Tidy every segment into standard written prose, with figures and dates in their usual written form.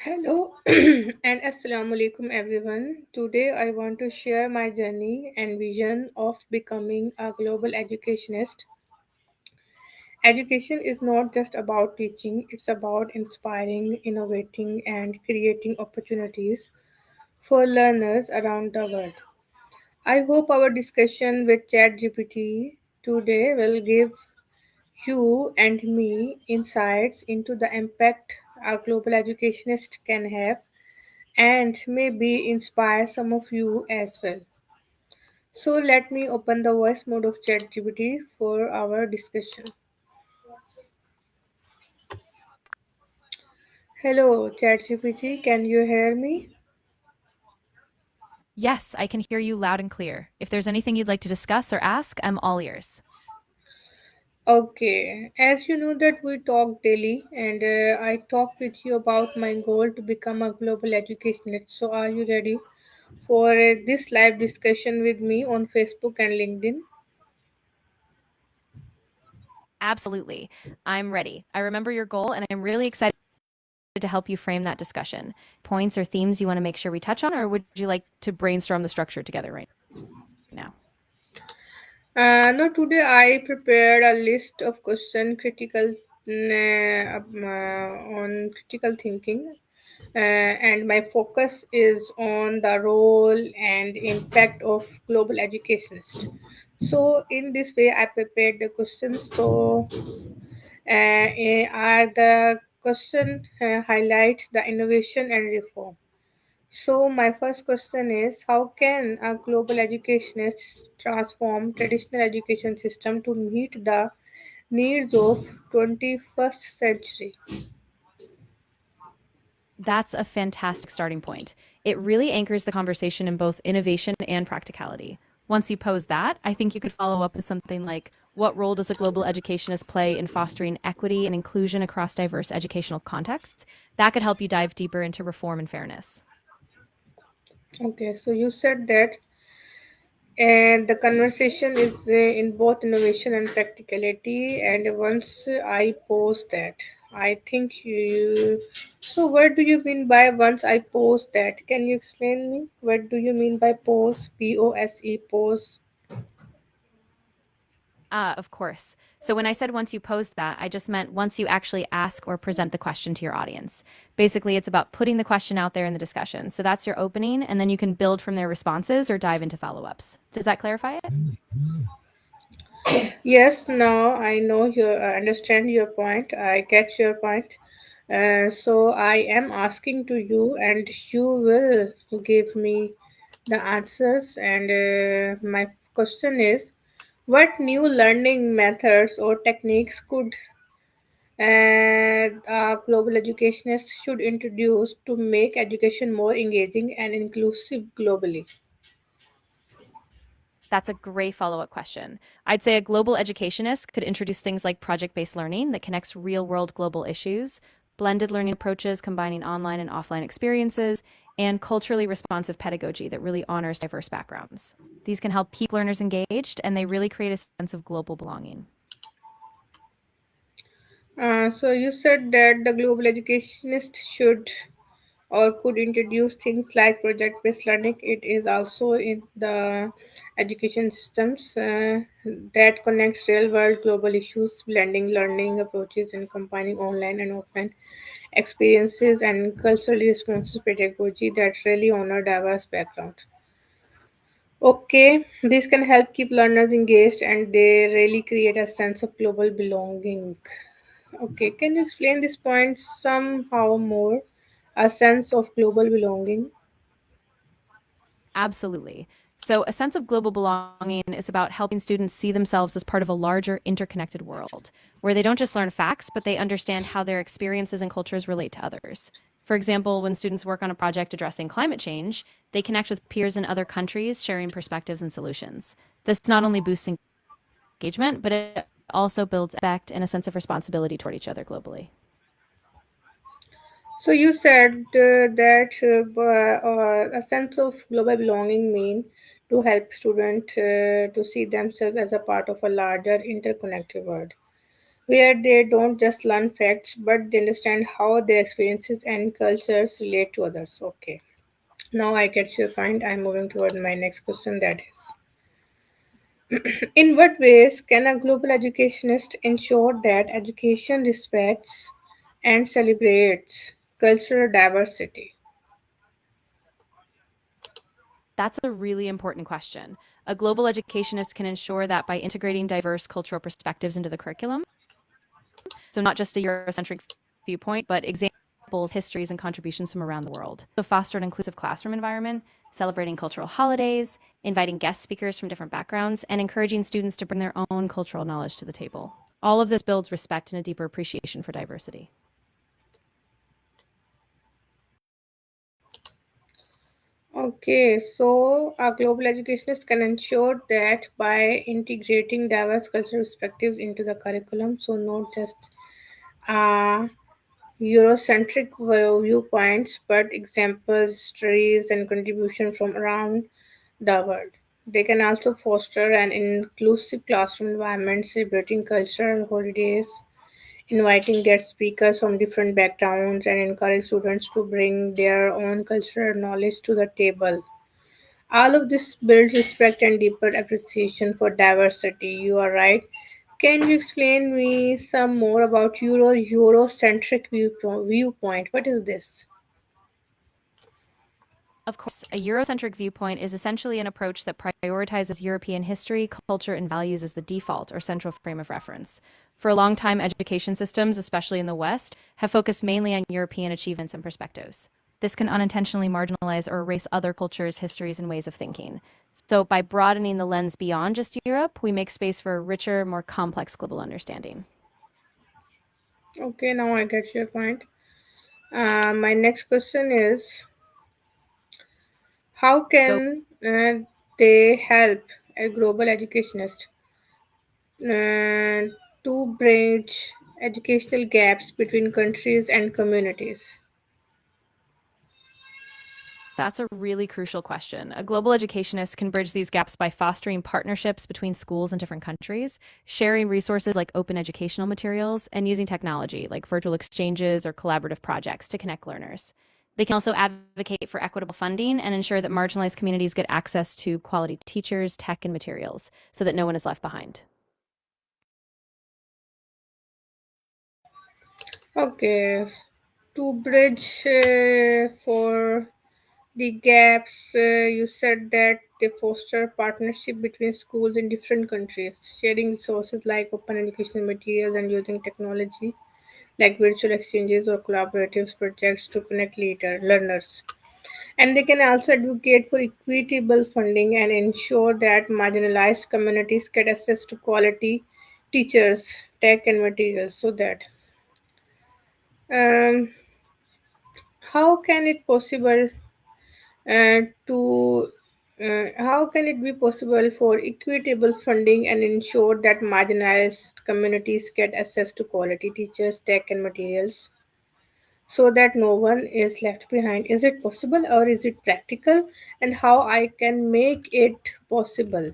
Hello and Assalamu alaikum everyone. Today I want to share my journey and vision of becoming a global educationist. Education is not just about teaching, it's about inspiring, innovating, and creating opportunities for learners around the world. I hope our discussion with ChatGPT today will give you and me insights into the impact a global educationist can have and maybe inspire some of you as well. So let me open the voice mode of ChatGPT for our discussion. Hello, ChatGPT, can you hear me? Yes, I can hear you loud and clear. If there's anything you'd like to discuss or ask, I'm all ears. Okay, as you know that we talk daily and I talked with you about my goal to become a global educationist. So are you ready for this live discussion with me on Facebook and LinkedIn? Absolutely. I'm ready. I remember your goal, and I'm really excited to help you frame that discussion. Points or themes you want to make sure we touch on, or would you like to brainstorm the structure together right now? No, today I prepared a list of question critical on critical thinking, and my focus is on the role and impact of global educationists. So, in this way, I prepared the questions. So, the question highlight the innovation and reform. So, my first question is, how can a global educationist transform traditional education system to meet the needs of 21st century? That's a fantastic starting point. It really anchors the conversation in both innovation and practicality. Once you pose that, I think you could follow up with something like, what role does a global educationist play in fostering equity and inclusion across diverse educational contexts? That could help you dive deeper into reform and fairness. Okay, so you said that, and the conversation is in both innovation and practicality. And once I post that, I think you. So, what do you mean by once I post that? Can you explain me? What do you mean by post? POSE, post. Of course. So when I said once you pose that, I just meant once you actually ask or present the question to your audience. Basically, it's about putting the question out there in the discussion. So that's your opening, and then you can build from their responses or dive into follow ups. Does that clarify it? Yes, now I know your understand your point. I get your point. So I am asking to you, and you will give me the answers. And my question is, what new learning methods or techniques could global educationists should introduce to make education more engaging and inclusive globally? That's a great follow up question. I'd say a global educationist could introduce things like project based learning that connects real world global issues, blended learning approaches combining online and offline experiences, and culturally responsive pedagogy that really honors diverse backgrounds. These can help keep learners engaged and they really create a sense of global belonging. So you said that the global educationist should or could introduce things like project-based learning. It is also in the education systems that connects real-world global issues, blending learning approaches and combining online and offline experiences and culturally responsive pedagogy that really honor diverse backgrounds. Okay, this can help keep learners engaged and they really create a sense of global belonging. Okay, can you explain this point somehow more? A sense of global belonging. Absolutely. So, a sense of global belonging is about helping students see themselves as part of a larger, interconnected world, where they don't just learn facts, but they understand how their experiences and cultures relate to others. For example, when students work on a project addressing climate change, they connect with peers in other countries, sharing perspectives and solutions. This not only boosts engagement, but it also builds respect and a sense of responsibility toward each other globally. So you said that a sense of global belonging mean to help students to see themselves as a part of a larger interconnected world. where they don't just learn facts but they understand how their experiences and cultures relate to others. Okay, now I get your point. I'm moving toward my next question, that is, in what ways can a global educationist ensure that education respects and celebrates cultural diversity? That's a really important question. A global educationist can ensure that by integrating diverse cultural perspectives into the curriculum, so not just a Eurocentric viewpoint, but examples, histories, and contributions from around the world. So foster an inclusive classroom environment, celebrating cultural holidays, inviting guest speakers from different backgrounds, and encouraging students to bring their own cultural knowledge to the table. All of this builds respect and a deeper appreciation for diversity. Okay, so a global educationist can ensure that by integrating diverse cultural perspectives into the curriculum, so not just uh, Eurocentric viewpoints, but examples, stories, and contributions from around the world. They can also foster an inclusive classroom environment, celebrating cultural holidays, inviting guest speakers from different backgrounds, and encourage students to bring their own cultural knowledge to the table. All of this builds respect and deeper appreciation for diversity. You are right. Can you explain me some more about Eurocentric viewpoint? What is this? Of course, a Eurocentric viewpoint is essentially an approach that prioritizes European history, culture, and values as the default or central frame of reference. For a long time, education systems, especially in the West, have focused mainly on European achievements and perspectives. This can unintentionally marginalize or erase other cultures, histories, and ways of thinking. So, by broadening the lens beyond just Europe, we make space for a richer, more complex global understanding. Okay, now I get your point. My next question is, how Go. can they help a global educationist uh, to bridge educational gaps between countries and communities? That's a really crucial question. A global educationist can bridge these gaps by fostering partnerships between schools in different countries, sharing resources like open educational materials, and using technology like virtual exchanges or collaborative projects to connect learners. They can also advocate for equitable funding and ensure that marginalized communities get access to quality teachers, tech, and materials so that no one is left behind. Okay, to bridge for the gaps, you said that they foster partnership between schools in different countries, sharing resources like open educational materials and using technology like virtual exchanges or collaborative projects to connect learners. And they can also advocate for equitable funding and ensure that marginalized communities get access to quality teachers, tech, and materials so that um, how can it possible to how can it be possible for equitable funding and ensure that marginalized communities get access to quality teachers, tech, and materials so that no one is left behind? Is it possible or is it practical? And how I can make it possible?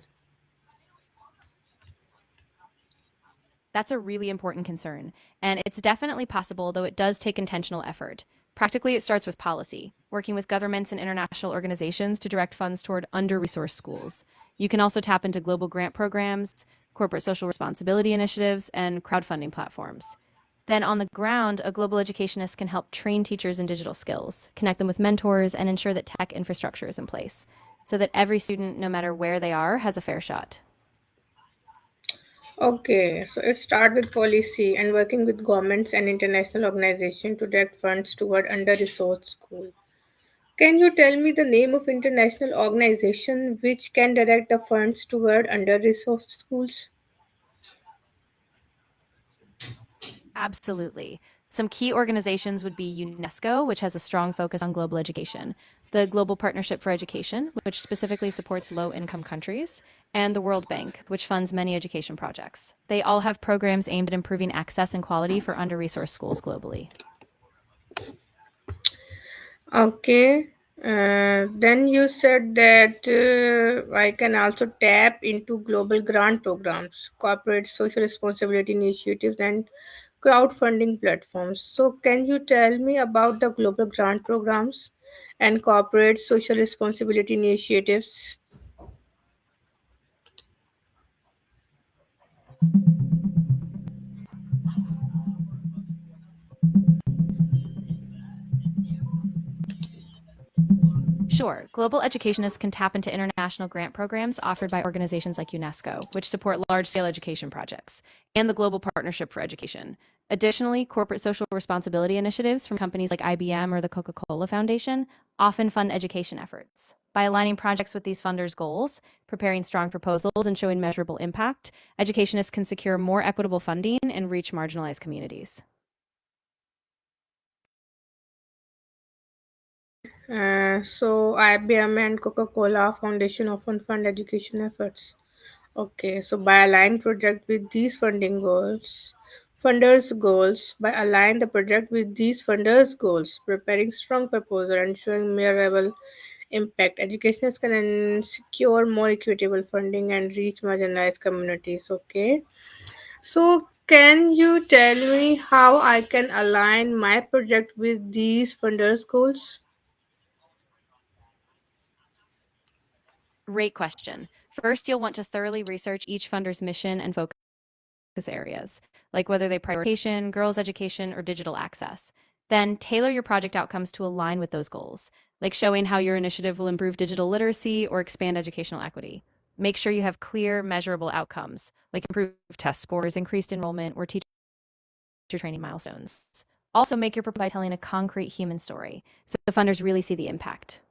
That's a really important concern. And it's definitely possible, though it does take intentional effort. Practically, it starts with policy, working with governments and international organizations to direct funds toward under resourced schools. You can also tap into global grant programs, corporate social responsibility initiatives, and crowdfunding platforms. Then, on the ground, a global educationist can help train teachers in digital skills, connect them with mentors, and ensure that tech infrastructure is in place so that every student, no matter where they are, has a fair shot. Okay, so it starts with policy and working with governments and international organizations to direct funds toward under-resourced schools. Can you tell me the name of international organization which can direct the funds toward under-resourced schools? Absolutely. Some key organizations would be UNESCO, which has a strong focus on global education, the Global Partnership for Education, which specifically supports low income countries, and the World Bank, which funds many education projects. They all have programs aimed at improving access and quality for under resourced schools globally. Okay. Then you said that I can also tap into global grant programs, corporate social responsibility initiatives, and crowdfunding platforms. So, can you tell me about the global grant programs and corporate social responsibility initiatives? Sure, global educationists can tap into international grant programs offered by organizations like UNESCO, which support large scale education projects, and the Global Partnership for Education. Additionally, corporate social responsibility initiatives from companies like IBM or the Coca Cola Foundation often fund education efforts. By aligning projects with these funders' goals, preparing strong proposals, and showing measurable impact, educationists can secure more equitable funding and reach marginalized communities. So, IBM and Coca Cola Foundation often fund education efforts. Okay, so by aligning project with these funding goals, funders' goals, by align the project with these funders' goals, preparing strong proposal and showing measurable impact, educationists can secure more equitable funding and reach marginalized communities. Okay, so can you tell me how I can align my project with these funders' goals? Great question. First, you'll want to thoroughly research each funder's mission and focus areas, like whether they prioritize girls' education, or digital access. Then tailor your project outcomes to align with those goals, like showing how your initiative will improve digital literacy or expand educational equity. Make sure you have clear, measurable outcomes, like improved test scores, increased enrollment, or teacher training milestones. Also, make your proposal by telling a concrete human story so the funders really see the impact.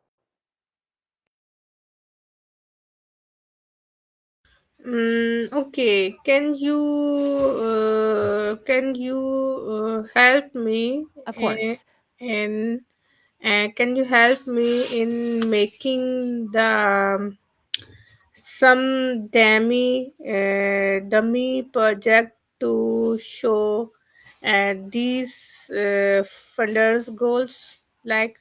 Okay, can you help me Of uh, course, in can you help me in making the some dummy project to show these funders goals like.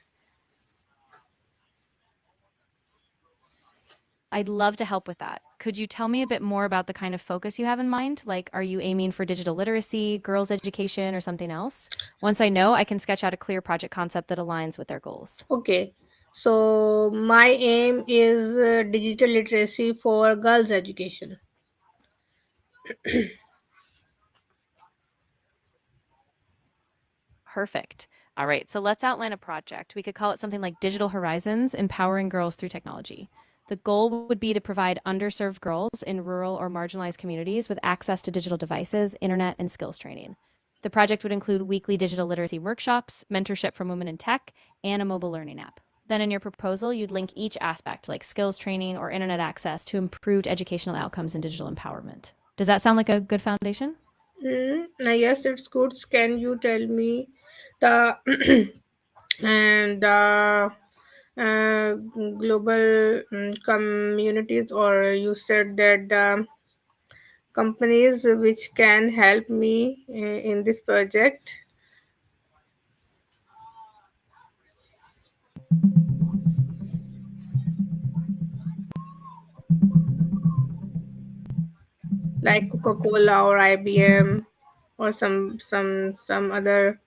I'd love to help with that. Could you tell me a bit more about the kind of focus you have in mind? Like, are you aiming for digital literacy, girls' education, or something else? Once I know, I can sketch out a clear project concept that aligns with their goals. Okay, so my aim is digital literacy for girls education. Perfect. All right, so let's outline a project. We could call it something like Digital Horizons, Empowering Girls Through Technology. The goal would be to provide underserved girls in rural or marginalized communities with access to digital devices, internet, and skills training. The project would include weekly digital literacy workshops, mentorship from women in tech, and a mobile learning app. Then in your proposal, you'd link each aspect, like skills training or internet access, to improved educational outcomes and digital empowerment. Does that sound like a good foundation? Yes, it's good. Can you tell me the and the global communities, or you said that the companies which can help me in this project, like Coca-Cola or IBM or some other.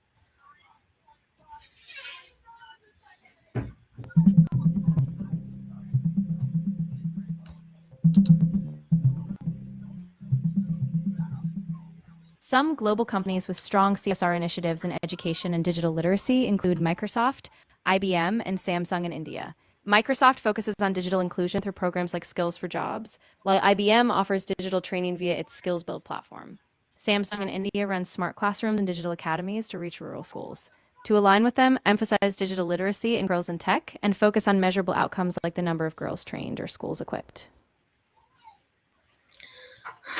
Some global companies with strong CSR initiatives in education and digital literacy include Microsoft, IBM, and Samsung in India. Microsoft focuses on digital inclusion through programs like Skills for Jobs, while IBM offers digital training via its Skills Build platform. Samsung in India runs smart classrooms and digital academies to reach rural schools. To align with them, emphasize digital literacy in girls in tech and focus on measurable outcomes like the number of girls trained or schools equipped.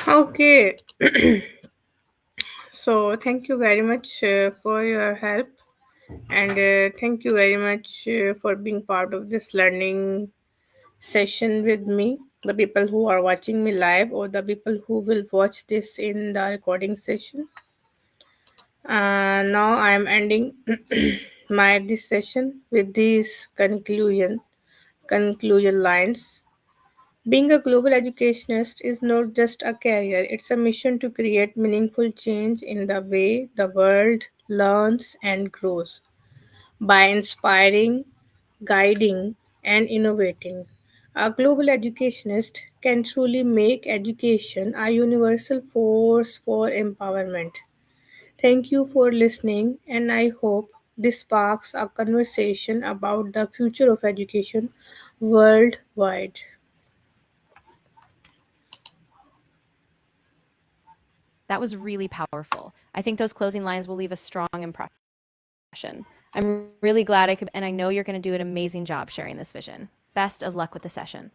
Okay, so thank you very much for your help, and thank you very much for being part of this learning session with me, the people who are watching me live or the people who will watch this in the recording session. Now I am ending my this session with these conclusion lines. Being a global educationist is not just a career, it's a mission to create meaningful change in the way the world learns and grows. By inspiring, guiding, and innovating, a global educationist can truly make education a universal force for empowerment. Thank you for listening, and I hope this sparks a conversation about the future of education worldwide. That was really powerful. I think those closing lines will leave a strong impression. I'm really glad I could, and I know you're going to do an amazing job sharing this vision. Best of luck with the session.